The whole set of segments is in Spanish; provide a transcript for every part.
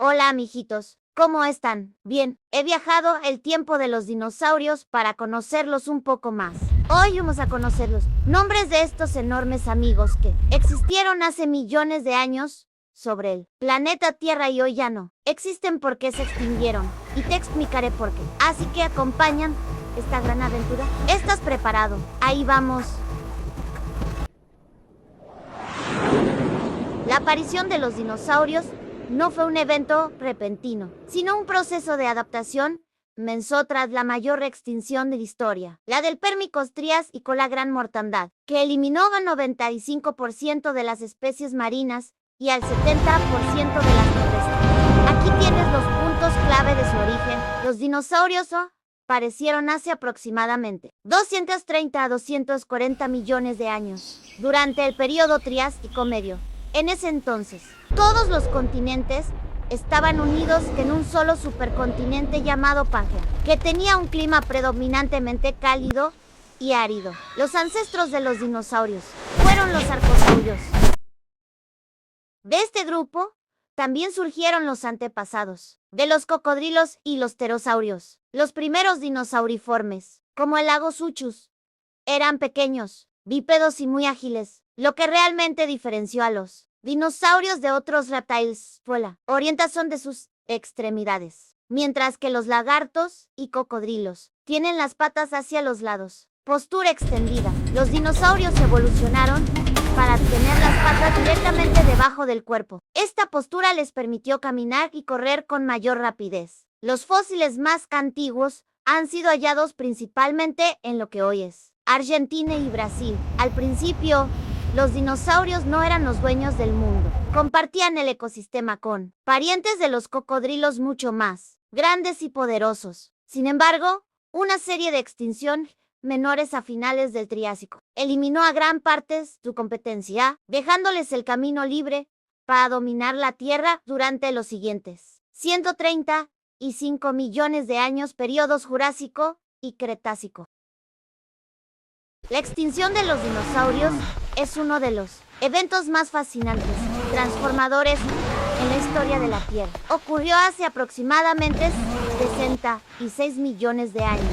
Hola, mijitos. ¿Cómo están? Bien, he viajado el tiempo de los dinosaurios para conocerlos un poco más. Hoy vamos a conocer los nombres de estos enormes amigos que existieron hace millones de años sobre el planeta Tierra y hoy ya no existen porque se extinguieron. Y te explicaré por qué. Así que acompañan esta gran aventura. ¿Estás preparado? Ahí vamos. La aparición de los dinosaurios no fue un evento repentino, sino un proceso de adaptación comenzó tras la mayor extinción de la historia, la del Permicos-Triásico, la gran mortandad, que eliminó al 95% de las especies marinas y al 70% de las terrestres. Aquí tienes los puntos clave de su origen. Los dinosaurios aparecieron hace aproximadamente 230 a 240 millones de años, durante el período Triásico Medio. En ese entonces, todos los continentes estaban unidos en un solo supercontinente llamado Pangea, que tenía un clima predominantemente cálido y árido. Los ancestros de los dinosaurios fueron los arcosaurios. De este grupo también surgieron los antepasados de los cocodrilos y los pterosaurios. Los primeros dinosauriformes, como el Lagosuchus, eran pequeños, bípedos y muy ágiles, lo que realmente diferenció a los dinosaurios de otros reptiles fue la orientación de sus extremidades, mientras que los lagartos y cocodrilos tienen las patas hacia los lados, postura extendida. Los dinosaurios evolucionaron para tener las patas directamente debajo del cuerpo. Esta postura les permitió caminar y correr con mayor rapidez. Los fósiles más antiguos han sido hallados principalmente en lo que hoy es Argentina y Brasil. Al principio, los dinosaurios no eran los dueños del mundo. Compartían el ecosistema con parientes de los cocodrilos mucho más grandes y poderosos. Sin embargo, una serie de extinción menores a finales del Triásico eliminó a gran parte su competencia, dejándoles el camino libre para dominar la Tierra durante los siguientes 135 millones de años, periodos Jurásico y Cretácico. La extinción de los dinosaurios es uno de los eventos más fascinantes y transformadores en la historia de la Tierra. Ocurrió hace aproximadamente 66 millones de años,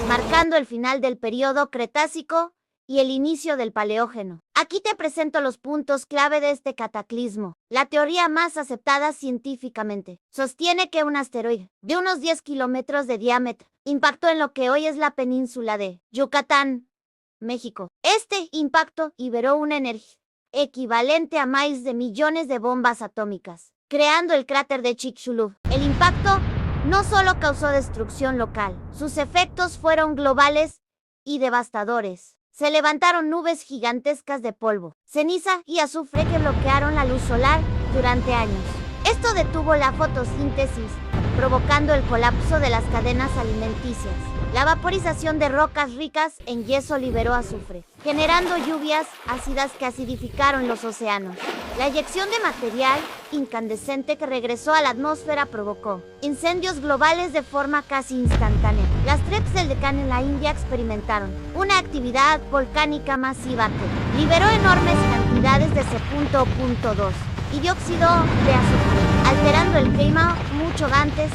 marcando el final del período Cretácico y el inicio del Paleógeno. Aquí te presento los puntos clave de este cataclismo. La teoría más aceptada científicamente sostiene que un asteroide de unos 10 kilómetros de diámetro impactó en lo que hoy es la península de Yucatán, México. Este impacto liberó una energía equivalente a más de millones de bombas atómicas, creando el cráter de Chicxulub. El impacto no solo causó destrucción local, sus efectos fueron globales y devastadores. Se levantaron nubes gigantescas de polvo, ceniza y azufre que bloquearon la luz solar durante años. Esto detuvo la fotosíntesis, provocando el colapso de las cadenas alimenticias. La vaporización de rocas ricas en yeso liberó azufre, generando lluvias ácidas que acidificaron los océanos. La eyección de material incandescente que regresó a la atmósfera provocó incendios globales de forma casi instantánea. Las tribus del Deccan en la India experimentaron una actividad volcánica masiva que liberó enormes cantidades de C.2 y dióxido de azufre, alterando el clima mucho antes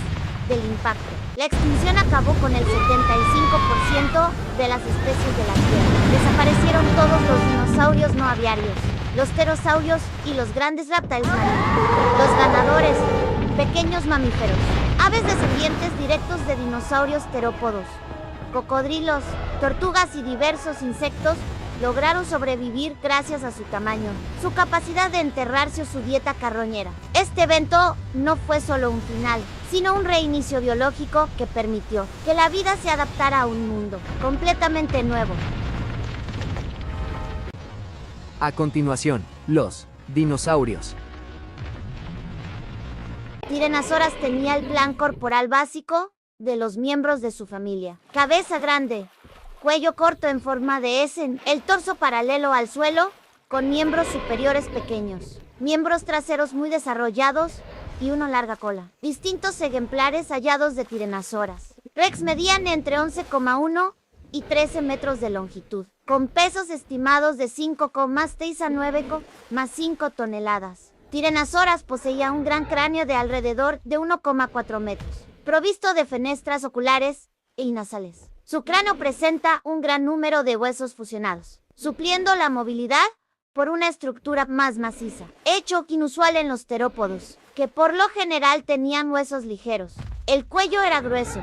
del impacto. La extinción acabó con el 75% de las especies de la Tierra. Desaparecieron todos los dinosaurios no aviarios, los pterosaurios y los grandes reptiles marinos. Los ganadores, pequeños mamíferos, aves descendientes directos de dinosaurios terópodos, cocodrilos, tortugas y diversos insectos, lograron sobrevivir gracias a su tamaño, su capacidad de enterrarse o su dieta carroñera. Este evento no fue solo un final, sino un reinicio biológico que permitió que la vida se adaptara a un mundo completamente nuevo. A continuación, los dinosaurios. Tiranosaurus tenía el plan corporal básico de los miembros de su familia: cabeza grande, cuello corto en forma de S, el torso paralelo al suelo, con miembros superiores pequeños, miembros traseros muy desarrollados y una larga cola. Distintos ejemplares hallados de Tyrannosaurus Rex medían entre 11,1 y 13 metros de longitud, con pesos estimados de 5,6 a 9,5 toneladas. Tyrannosaurus poseía un gran cráneo de alrededor de 1,4 metros, provisto de fenestras oculares y nasales. Su cráneo presenta un gran número de huesos fusionados, supliendo la movilidad por una estructura más maciza, hecho inusual en los terópodos, que por lo general tenían huesos ligeros. El cuello era grueso,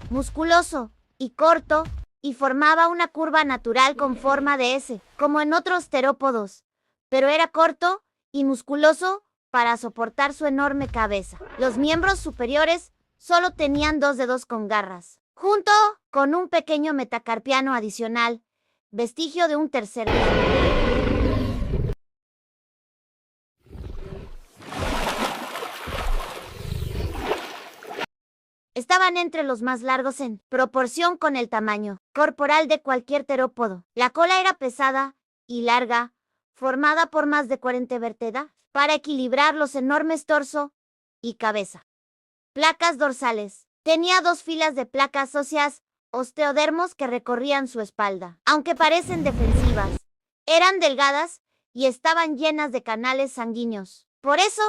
musculoso y corto, y formaba una curva natural con forma de S, como en otros terópodos, pero era corto y musculoso para soportar su enorme cabeza. Los miembros superiores solo tenían 2 dedos con garras, junto con un pequeño metacarpiano adicional, vestigio de un tercer dedo. Estaban entre los más largos en proporción con el tamaño corporal de cualquier terópodo. La cola era pesada y larga, formada por más de 40 vértebras, para equilibrar los enormes torso y cabeza. Placas dorsales. Tenía 2 filas de placas óseas, osteodermos, que recorrían su espalda. Aunque parecen defensivas, eran delgadas y estaban llenas de canales sanguíneos. Por eso,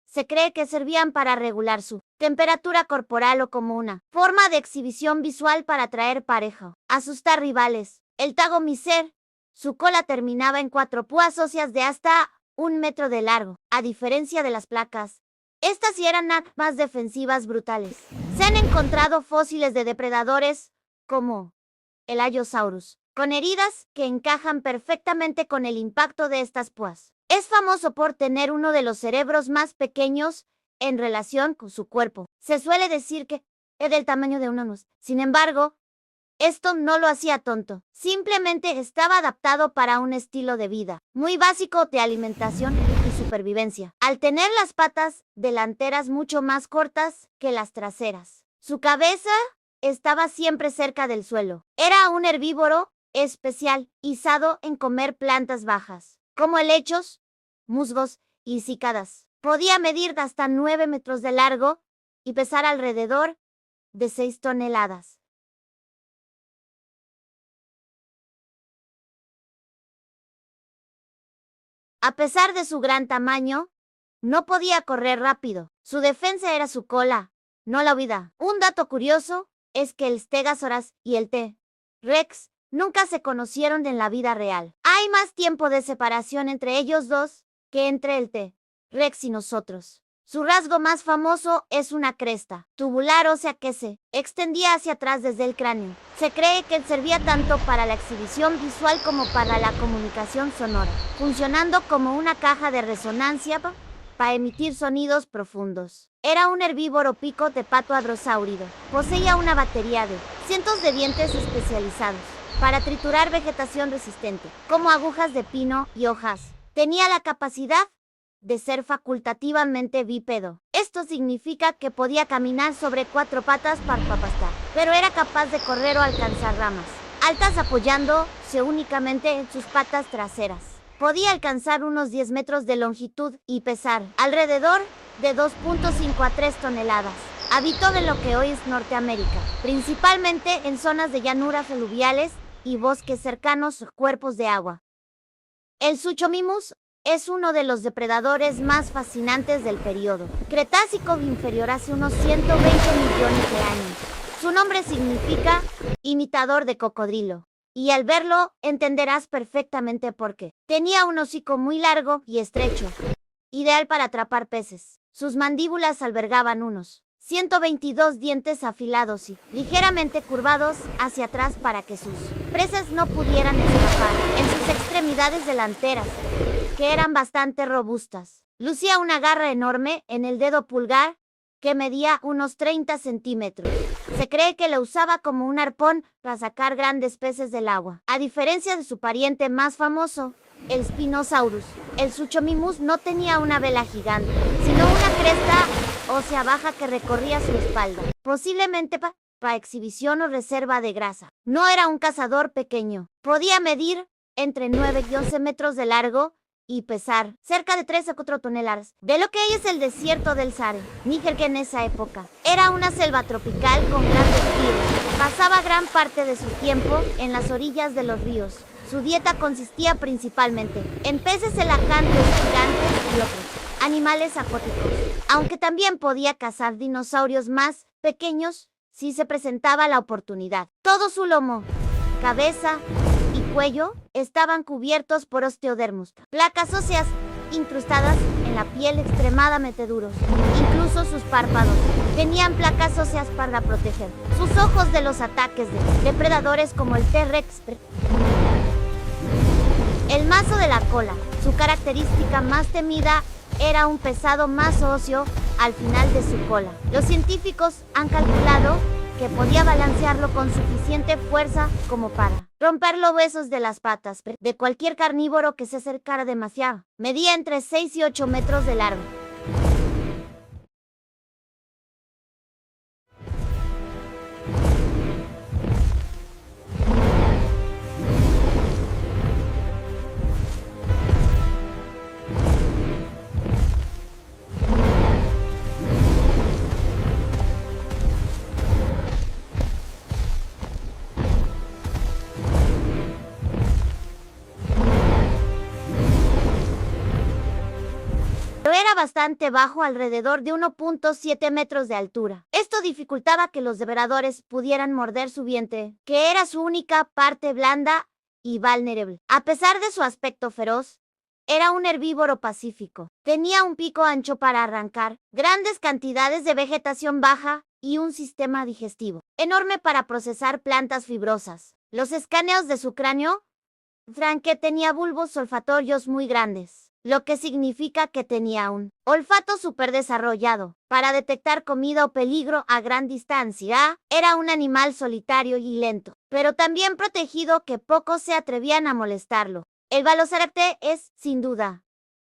se cree que servían para regular su temperatura corporal o como una forma de exhibición visual para atraer pareja, asustar rivales. El tagomicer, su cola terminaba en 4 púas óseas de hasta 1 metro de largo, a diferencia de las placas. Estas sí eran más defensivas brutales. Se han encontrado fósiles de depredadores como el Allosaurus, con heridas que encajan perfectamente con el impacto de estas púas. Es famoso por tener uno de los cerebros más pequeños en relación con su cuerpo. Se suele decir que es del tamaño de una nuez. Sin embargo, esto no lo hacía tonto. Simplemente estaba adaptado para un estilo de vida muy básico de alimentación y supervivencia, al tener las patas delanteras mucho más cortas que las traseras. Su cabeza estaba siempre cerca del suelo. Era un herbívoro especializado en comer plantas bajas, como helechos, musgos y cícadas. Podía medir hasta 9 metros de largo y pesar alrededor de 6 toneladas. A pesar de su gran tamaño, no podía correr rápido. Su defensa era su cola, no la huida. Un dato curioso es que el Stegosaurus y el T-Rex nunca se conocieron en la vida real. Hay más tiempo de separación entre ellos dos que entre el T-Rex y nosotros. Su rasgo más famoso es una cresta tubular ósea que se extendía hacia atrás desde el cráneo. Se cree que servía tanto para la exhibición visual como para la comunicación sonora, funcionando como una caja de resonancia para emitir sonidos profundos. Era un herbívoro pico de pato hadrosáurido. Poseía una batería de cientos de dientes especializados para triturar vegetación resistente, como agujas de pino y hojas. Tenía la capacidad de ser facultativamente bípedo. Esto significa que podía caminar sobre 4 patas para pastar, pero era capaz de correr o alcanzar ramas altas apoyándose únicamente en sus patas traseras. Podía alcanzar unos 10 metros de longitud y pesar alrededor de 2.5 a 3 toneladas. Habitó en lo que hoy es Norteamérica, principalmente en zonas de llanuras aluviales y bosques cercanos a cuerpos de agua. El Suchomimus es uno de los depredadores más fascinantes del periodo Cretácico inferior, hace unos 120 millones de años. Su nombre significa imitador de cocodrilo, y al verlo entenderás perfectamente por qué. Tenía un hocico muy largo y estrecho, ideal para atrapar peces. Sus mandíbulas albergaban unos 122 dientes afilados y ligeramente curvados hacia atrás para que sus presas no pudieran escapar. En sus extremidades delanteras, que eran bastante robustas, lucía una garra enorme en el dedo pulgar que medía unos 30 centímetros. Se cree que lo usaba como un arpón para sacar grandes peces del agua. A diferencia de su pariente más famoso, el Spinosaurus, el Suchomimus no tenía una vela gigante, sino una cresta ósea baja que recorría su espalda, posiblemente para exhibición o reserva de grasa. No era un cazador pequeño. Podía medir entre 9 y 11 metros de largo y pesar cerca de 3 a 4 toneladas. De lo que hoy es el desierto del Sahara, Níger, que en esa época era una selva tropical con grandes ríos. Pasaba gran parte de su tiempo en las orillas de los ríos. Su dieta consistía principalmente en peces elefantes gigantes y otros animales acuáticos, aunque también podía cazar dinosaurios más pequeños si se presentaba la oportunidad. Todo su lomo, cabeza y cuello estaban cubiertos por osteodermos, placas óseas incrustadas en la piel extremadamente duros. Incluso sus párpados tenían placas óseas para proteger sus ojos de los ataques de depredadores como el T-Rex. El mazo de la cola, su característica más temida, era un pesado mazo óseo al final de su cola. Los científicos han calculado que podía balancearlo con suficiente fuerza como para romper los huesos de las patas de cualquier carnívoro que se acercara demasiado. Medía entre 6 y 8 metros de largo. Pero era bastante bajo, alrededor de 1.7 metros de altura. Esto dificultaba que los depredadores pudieran morder su vientre, que era su única parte blanda y vulnerable. A pesar de su aspecto feroz, era un herbívoro pacífico. Tenía un pico ancho para arrancar, grandes cantidades de vegetación baja y un sistema digestivo enorme para procesar plantas fibrosas. Los escaneos de su cráneo, que tenía bulbos olfatorios muy grandes, lo que significa que tenía un olfato súper desarrollado para detectar comida o peligro a gran distancia. Era un animal solitario y lento, pero también protegido, que pocos se atrevían a molestarlo. El Velociraptor es, sin duda,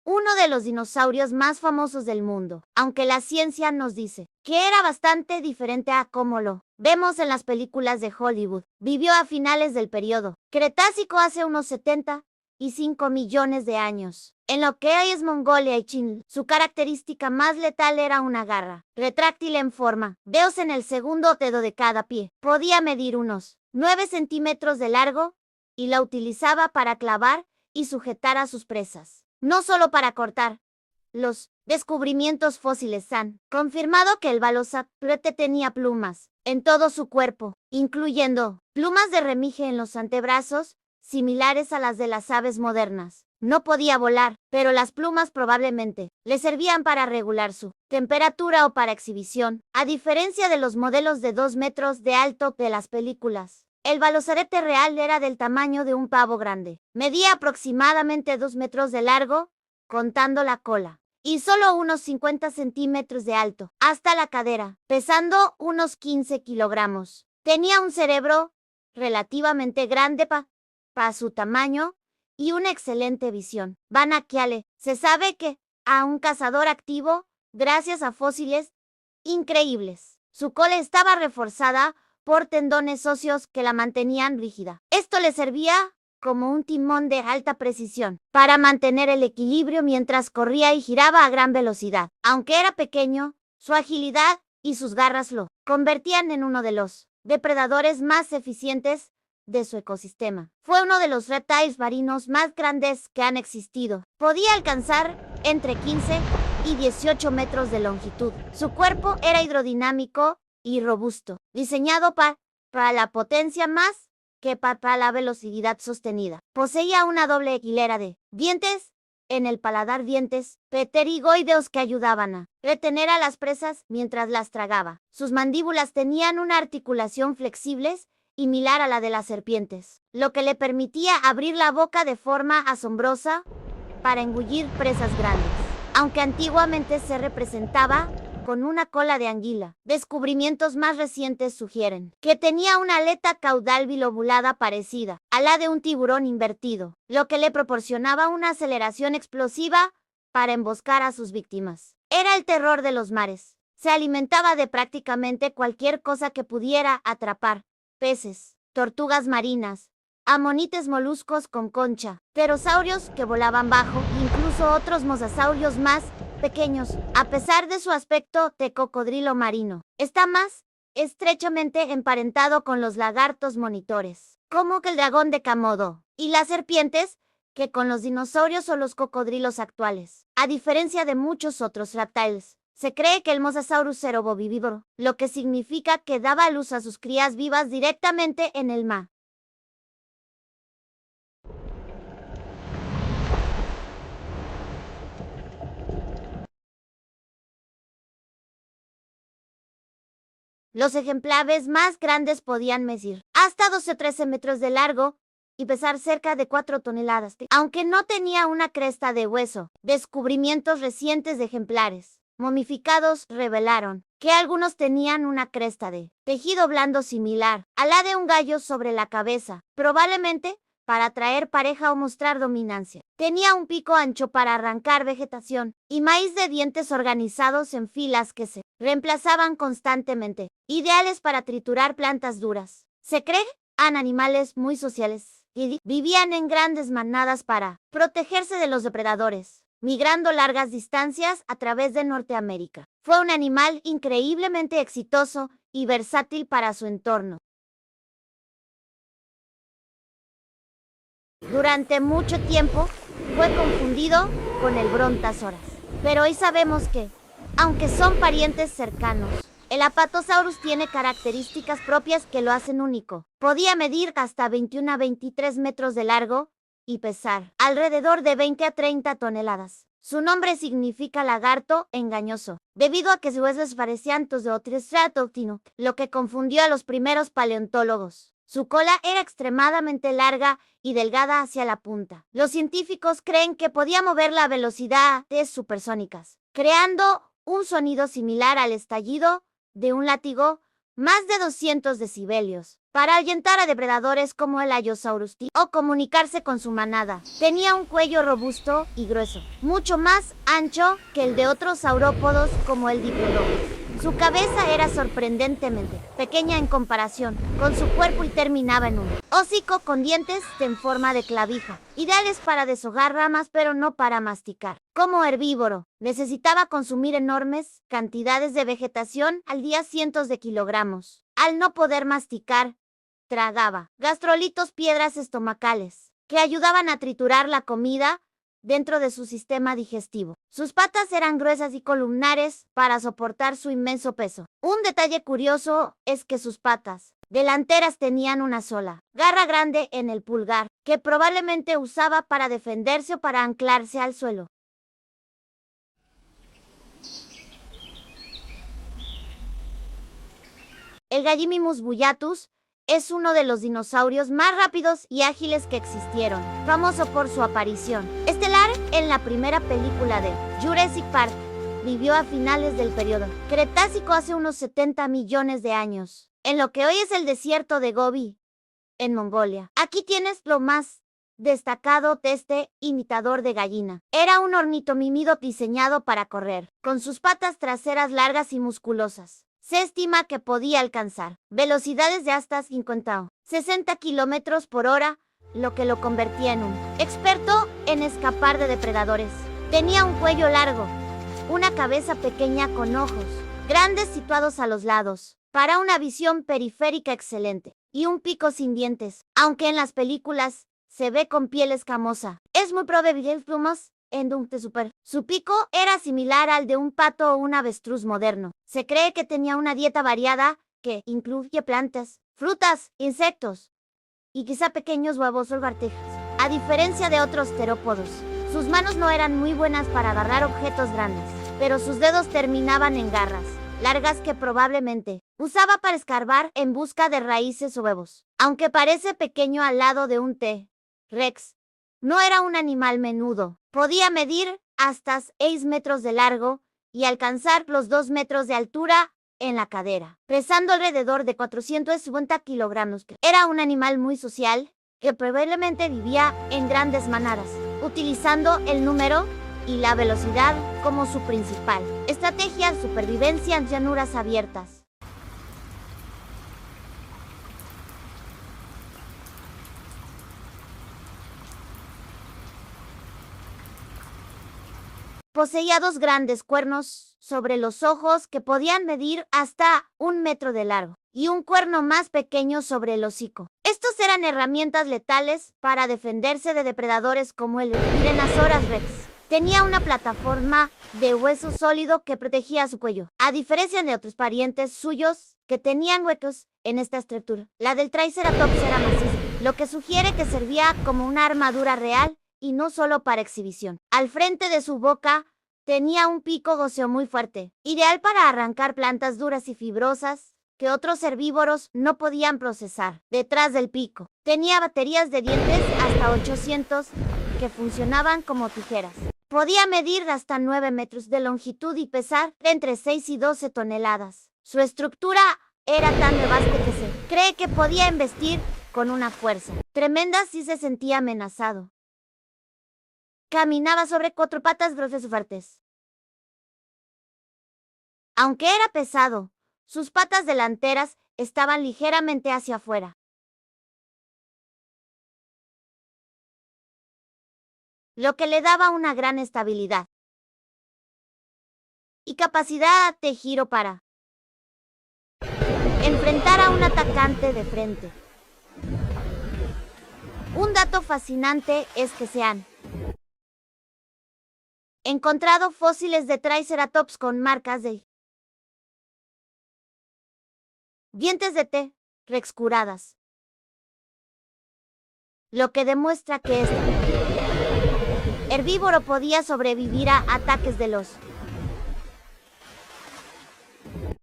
uno de los dinosaurios más famosos del mundo, aunque la ciencia nos dice que era bastante diferente a cómo lo vemos en las películas de Hollywood. Vivió a finales del periodo Cretácico, hace unos 75 millones de años. En lo que hoy es Mongolia y China, su característica más letal era una garra retráctil en forma, dedos en el segundo dedo de cada pie. Podía medir unos 9 centímetros de largo y la utilizaba para clavar y sujetar a sus presas, no solo para cortar. Los descubrimientos fósiles han confirmado que el Velociraptor tenía plumas en todo su cuerpo, incluyendo plumas de remije en los antebrazos, similares a las de las aves modernas. No podía volar, pero las plumas probablemente le servían para regular su temperatura o para exhibición, a diferencia de los modelos de 2 metros de alto de las películas. El Velociraptor real era del tamaño de un pavo grande. Medía aproximadamente 2 metros de largo, contando la cola, y solo unos 50 centímetros de alto, hasta la cadera, pesando unos 15 kilogramos. Tenía un cerebro relativamente grande para su tamaño y una excelente visión binocular. Se sabe que a un cazador activo, gracias a fósiles increíbles. Su cola estaba reforzada por tendones óseos que la mantenían rígida. Esto le servía como un timón de alta precisión para mantener el equilibrio mientras corría y giraba a gran velocidad. Aunque era pequeño, su agilidad y sus garras lo convertían en uno de los depredadores más eficientes de su ecosistema. Fue uno de los reptiles marinos más grandes que han existido. Podía alcanzar entre 15 y 18 metros de longitud. Su cuerpo era hidrodinámico y robusto, diseñado para la potencia más que para la velocidad sostenida. Poseía una doble hilera de dientes en el paladar, dientes pterigoideos que ayudaban a retener a las presas mientras las tragaba. Sus mandíbulas tenían una articulación flexible similar a la de las serpientes, lo que le permitía abrir la boca de forma asombrosa para engullir presas grandes, aunque antiguamente se representaba con una cola de anguila. Descubrimientos más recientes sugieren que tenía una aleta caudal bilobulada parecida a la de un tiburón invertido, lo que le proporcionaba una aceleración explosiva para emboscar a sus víctimas. Era el terror de los mares. Se alimentaba de prácticamente cualquier cosa que pudiera atrapar: peces, tortugas marinas, amonites, moluscos con concha, pterosaurios que volaban bajo, incluso otros mosasaurios más pequeños. A pesar de su aspecto de cocodrilo marino, está más estrechamente emparentado con los lagartos monitores, como que el dragón de Komodo, y las serpientes que con los dinosaurios o los cocodrilos actuales. A diferencia de muchos otros reptiles, se cree que el Mosasaurus era ovovivíparo, lo que significa que daba a luz a sus crías vivas directamente en el mar. Los ejemplares más grandes podían medir hasta 12 o 13 metros de largo y pesar cerca de 4 toneladas, aunque no tenía una cresta de hueso. Descubrimientos recientes de ejemplares momificados revelaron que algunos tenían una cresta de tejido blando similar a la de un gallo sobre la cabeza, probablemente para atraer pareja o mostrar dominancia. Tenía un pico ancho para arrancar vegetación y maíz de dientes organizados en filas que se reemplazaban constantemente, ideales para triturar plantas duras. Se cree eran animales muy sociales y vivían en grandes manadas para protegerse de los depredadores, migrando largas distancias a través de Norteamérica. Fue un animal increíblemente exitoso y versátil para su entorno. Durante mucho tiempo fue confundido con el Brontosaurus, pero hoy sabemos que, aunque son parientes cercanos, el Apatosaurus tiene características propias que lo hacen único. Podía medir hasta 21 a 23 metros de largo y pesar alrededor de 20 a 30 toneladas. Su nombre significa lagarto engañoso, debido a que sus huesos parecían los de otro estratoctino, lo que confundió a los primeros paleontólogos. Su cola era extremadamente larga y delgada hacia la punta. Los científicos creen que podía mover la velocidad de supersónicas, creando un sonido similar al estallido de un látigo, más de 200 decibelios, para ahuyentar a depredadores como el Allosaurus o comunicarse con su manada. Tenía un cuello robusto y grueso, mucho más ancho que el de otros saurópodos como el Diplodocus. Su cabeza era sorprendentemente pequeña en comparación con su cuerpo y terminaba en un hocico con dientes en forma de clavija, ideales para deshojar ramas pero no para masticar. Como herbívoro, necesitaba consumir enormes cantidades de vegetación al día, cientos de kilogramos. Al no poder masticar, tragaba gastrolitos, piedras estomacales, que ayudaban a triturar la comida dentro de su sistema digestivo. Sus patas eran gruesas y columnares para soportar su inmenso peso. Un detalle curioso es que sus patas delanteras tenían una sola garra grande en el pulgar, que probablemente usaba para defenderse o para anclarse al suelo. El Gallimimus bullatus es uno de los dinosaurios más rápidos y ágiles que existieron, famoso por su aparición estelar en la primera película de Jurassic Park. Vivió a finales del periodo Cretácico hace unos 70 millones de años, en lo que hoy es el desierto de Gobi, en Mongolia. Aquí tienes lo más destacado de este imitador de gallina. Era un ornitomímido diseñado para correr, con sus patas traseras largas y musculosas. Se estima que podía alcanzar velocidades de hasta 50 o 60 kilómetros por hora, lo que lo convertía en un experto en escapar de depredadores. Tenía un cuello largo, una cabeza pequeña con ojos grandes situados a los lados, para una visión periférica excelente, y un pico sin dientes, aunque en las películas se ve con piel escamosa. Es muy probable plumas en un super. Su pico era similar al de un pato o un avestruz moderno. Se cree que tenía una dieta variada que incluye plantas, frutas, insectos y quizá pequeños huevos o lagartijas. A diferencia de otros terópodos, sus manos no eran muy buenas para agarrar objetos grandes, pero sus dedos terminaban en garras largas que probablemente usaba para escarbar en busca de raíces o huevos. Aunque parece pequeño al lado de un T-Rex, no era un animal menudo. Podía medir hasta 6 metros de largo y alcanzar los 2 metros de altura en la cadera, pesando alrededor de 450 kilogramos. Era un animal muy social que probablemente vivía en grandes manadas, utilizando el número y la velocidad como su principal estrategia de supervivencia en llanuras abiertas. Poseía 2 grandes cuernos sobre los ojos que podían medir hasta 1 metro de largo. y un cuerno más pequeño sobre el hocico. Estos eran herramientas letales para defenderse de depredadores como el Tyrannosaurus rex. Tenía una plataforma de hueso sólido que protegía su cuello, a diferencia de otros parientes suyos que tenían huecos en esta estructura. La del Triceratops era maciza, lo que sugiere que servía como una armadura real y no solo para exhibición. Al frente de su boca tenía un pico óseo muy fuerte, ideal para arrancar plantas duras y fibrosas que otros herbívoros no podían procesar. Detrás del pico tenía baterías de dientes hasta 800 que funcionaban como tijeras. Podía medir hasta 9 metros de longitud y pesar entre 6 y 12 toneladas. Su estructura era tan devastante que se cree que podía embestir con una fuerza tremenda si se sentía amenazado. Caminaba sobre 4 patas gruesas y fuertes. Aunque era pesado, sus patas delanteras estaban ligeramente hacia afuera, lo que le daba una gran estabilidad y capacidad de giro para enfrentar a un atacante de frente. Un dato fascinante es que se han encontrado fósiles de Triceratops con marcas de dientes de T-rex curadas, lo que demuestra que este herbívoro podía sobrevivir a ataques de los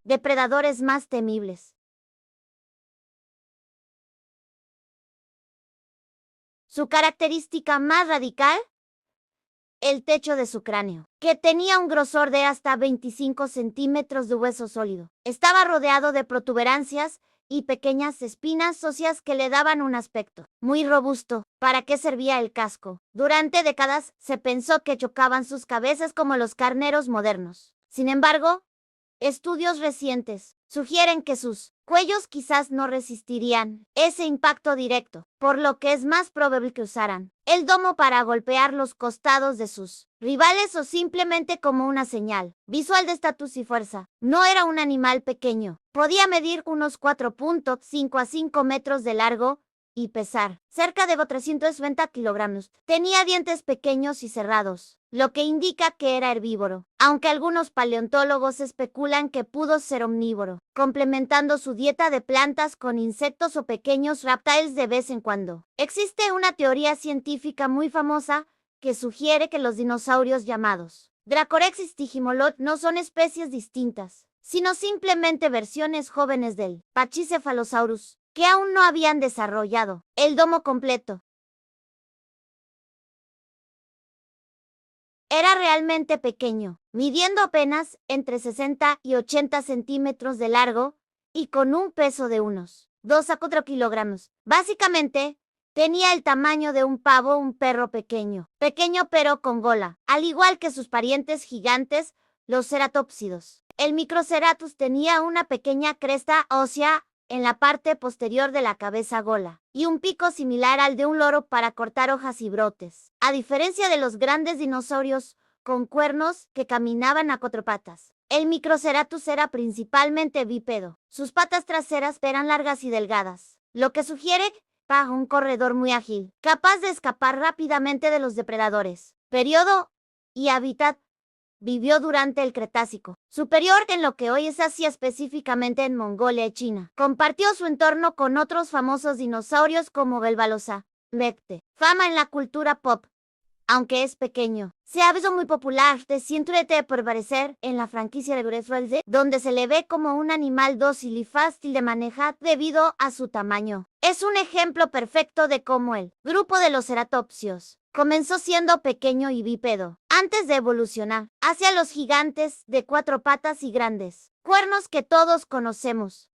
depredadores más temibles. Su característica más radical, el techo de su cráneo, que tenía un grosor de hasta 25 centímetros de hueso sólido. Estaba rodeado de protuberancias y pequeñas espinas óseas que le daban un aspecto muy robusto. ¿Para qué servía el casco? Durante décadas se pensó que chocaban sus cabezas como los carneros modernos. Sin embargo, estudios recientes sugieren que sus cuellos quizás no resistirían ese impacto directo, por lo que es más probable que usaran el domo para golpear los costados de sus rivales o simplemente como una señal visual de estatus y fuerza. No era un animal pequeño, podía medir unos 4.5 a 5 metros de largo y pesar cerca de 320 kilogramos. Tenía dientes pequeños y cerrados, lo que indica que era herbívoro, aunque algunos paleontólogos especulan que pudo ser omnívoro, complementando su dieta de plantas con insectos o pequeños reptiles de vez en cuando. Existe una teoría científica muy famosa que sugiere que los dinosaurios llamados Dracorex y Stygimolot no son especies distintas, sino simplemente versiones jóvenes del Pachycephalosaurus, que aún no habían desarrollado el domo completo. Era realmente pequeño, midiendo apenas entre 60 y 80 centímetros de largo y con un peso de unos 2 a 4 kilogramos. Básicamente, tenía el tamaño de un pavo o un perro pequeño pero con gola, al igual que sus parientes gigantes, los ceratópsidos. El Microceratus tenía una pequeña cresta ósea en la parte posterior de la cabeza gola, y un pico similar al de un loro para cortar hojas y brotes. A diferencia de los grandes dinosaurios con cuernos que caminaban a 4 patas, el Microceratus era principalmente bípedo. Sus patas traseras eran largas y delgadas, lo que sugiere un corredor muy ágil, capaz de escapar rápidamente de los depredadores. Periodo y hábitat. Vivió durante el Cretácico superior en lo que hoy es Asia, específicamente en Mongolia y China. Compartió su entorno con otros famosos dinosaurios como Belbalosa, Mecte. Fama en la cultura pop. Aunque es pequeño, se ha visto muy popular recientemente por aparecer en la franquicia de Breath of the Wild, donde se le ve como un animal dócil y fácil de manejar debido a su tamaño. Es un ejemplo perfecto de cómo el grupo de los ceratopsios comenzó siendo pequeño y bípedo, antes de evolucionar hacia los gigantes de 4 patas y grandes cuernos que todos conocemos.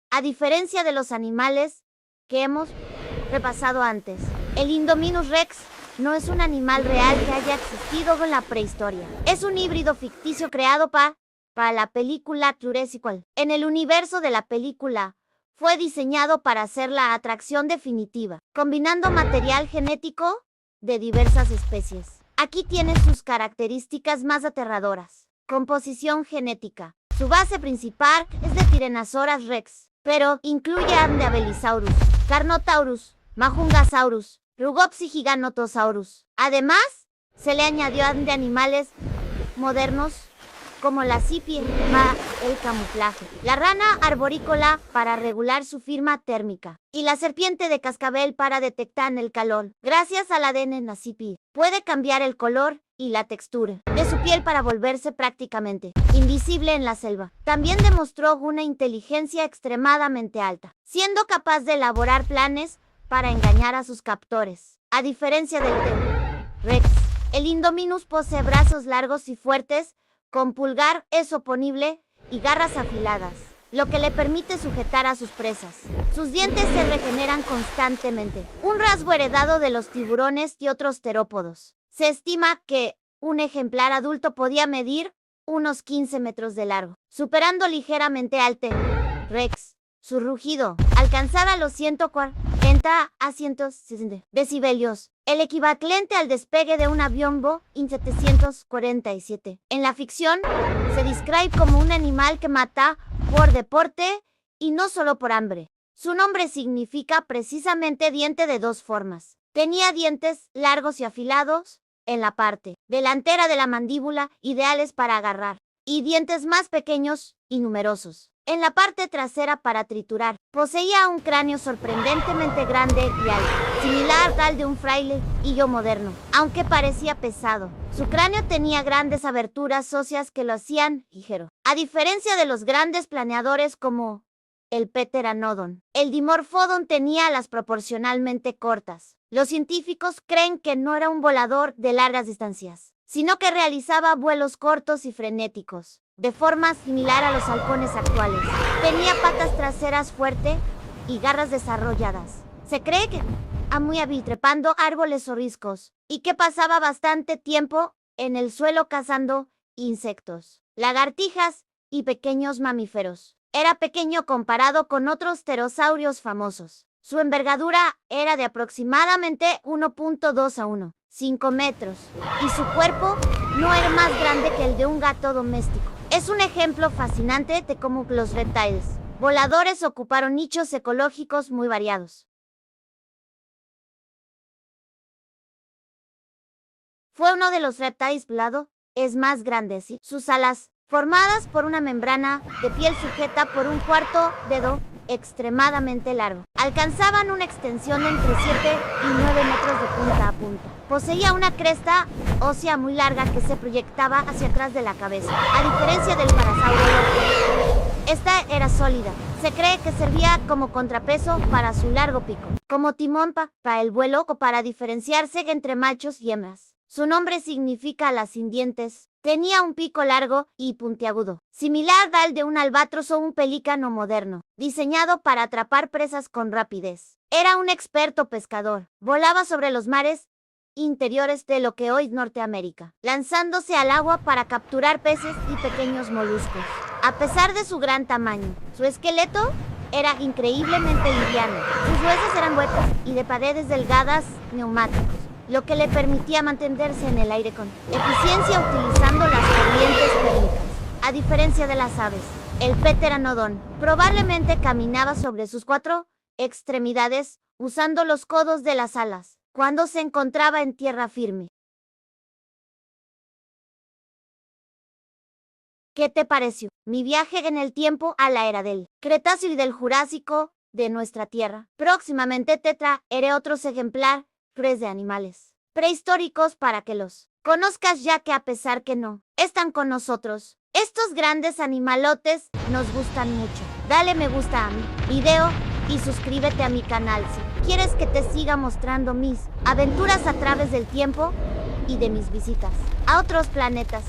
A diferencia de los animales que hemos repasado antes, el Indominus Rex no es un animal real que haya existido en la prehistoria. Es un híbrido ficticio creado para la película Jurassic World. En el universo de la película, fue diseñado para ser la atracción definitiva, combinando material genético de diversas especies. Aquí tiene sus características más aterradoras. Composición genética. Su base principal es de Tyrannosaurus rex, pero incluye Andeavelisaurus, Carnotaurus, Majungasaurus, Rugopsi giganotosaurus. Además, se le añadió de animales modernos como la cipie para el camuflaje, la rana arborícola para regular su firma térmica y la serpiente de cascabel para detectar el calor. Gracias al ADN en la cipie, puede cambiar el color y la textura de su piel para volverse prácticamente invisible en la selva. También demostró una inteligencia extremadamente alta, siendo capaz de elaborar planes para engañar a sus captores. A diferencia del T-Rex, el Indominus posee brazos largos y fuertes, con pulgar es oponible y garras afiladas, lo que le permite sujetar a sus presas. Sus dientes se regeneran constantemente, un rasgo heredado de los tiburones y otros terópodos. Se estima que un ejemplar adulto podía medir unos 15 metros de largo, superando ligeramente al T-Rex. Su rugido alcanzaba los 140 a 160 decibelios, el equivalente al despegue de un avión Boeing 747. En la ficción, se describe como un animal que mata por deporte y no solo por hambre. Su nombre significa precisamente diente de dos formas. Tenía dientes largos y afilados en la parte delantera de la mandíbula, ideales para agarrar, y dientes más pequeños y numerosos en la parte trasera para triturar. Poseía un cráneo sorprendentemente grande y alto, similar al de un frailillo moderno, aunque parecía pesado. Su cráneo tenía grandes aberturas óseas que lo hacían ligero. A diferencia de los grandes planeadores como el Pteranodon, el Dimorphodon tenía alas proporcionalmente cortas. Los científicos creen que no era un volador de largas distancias, sino que realizaba vuelos cortos y frenéticos, de forma similar a los halcones actuales. Tenía patas traseras fuertes y garras desarrolladas. Se cree que era muy hábil trepando árboles o riscos, y que pasaba bastante tiempo en el suelo cazando insectos, lagartijas y pequeños mamíferos. Era pequeño comparado con otros pterosaurios famosos. Su envergadura era de aproximadamente 1.2 a 1,5 metros, y su cuerpo no era más grande que el de un gato doméstico. Es un ejemplo fascinante de cómo los reptiles voladores ocuparon nichos ecológicos muy variados. Fue uno de los reptiles voladores más grandes y sus alas, formadas por una membrana de piel sujeta por un cuarto dedo extremadamente largo, alcanzaban una extensión de entre 7 y 9 metros de punta a punta. Poseía una cresta ósea muy larga que se proyectaba hacia atrás de la cabeza. A diferencia del parasauro, esta era sólida. Se cree que servía como contrapeso para su largo pico, como timón para el vuelo o para diferenciarse entre machos y hembras. Su nombre significa las sin dientes. Tenía un pico largo y puntiagudo, similar al de un albatros o un pelícano moderno, diseñado para atrapar presas con rapidez. Era un experto pescador. Volaba sobre los mares interiores de lo que hoy es Norteamérica, lanzándose al agua para capturar peces y pequeños moluscos. A pesar de su gran tamaño, su esqueleto era increíblemente liviano. Sus huesos eran huecos y de paredes delgadas neumáticos, lo que le permitía mantenerse en el aire con eficiencia utilizando las corrientes térmicas. A diferencia de las aves, el Pteranodon probablemente caminaba sobre sus 4 extremidades usando los codos de las alas cuando se encontraba en tierra firme. ¿Qué te pareció mi viaje en el tiempo a la era del Cretáceo y del Jurásico de nuestra Tierra? Próximamente te traeré otros ejemplares de animales prehistóricos para que los conozcas, ya que a pesar que no están con nosotros, estos grandes animalotes nos gustan mucho. Dale me gusta a mi video y suscríbete a mi canal si quieres que te siga mostrando mis aventuras a través del tiempo y de mis visitas a otros planetas.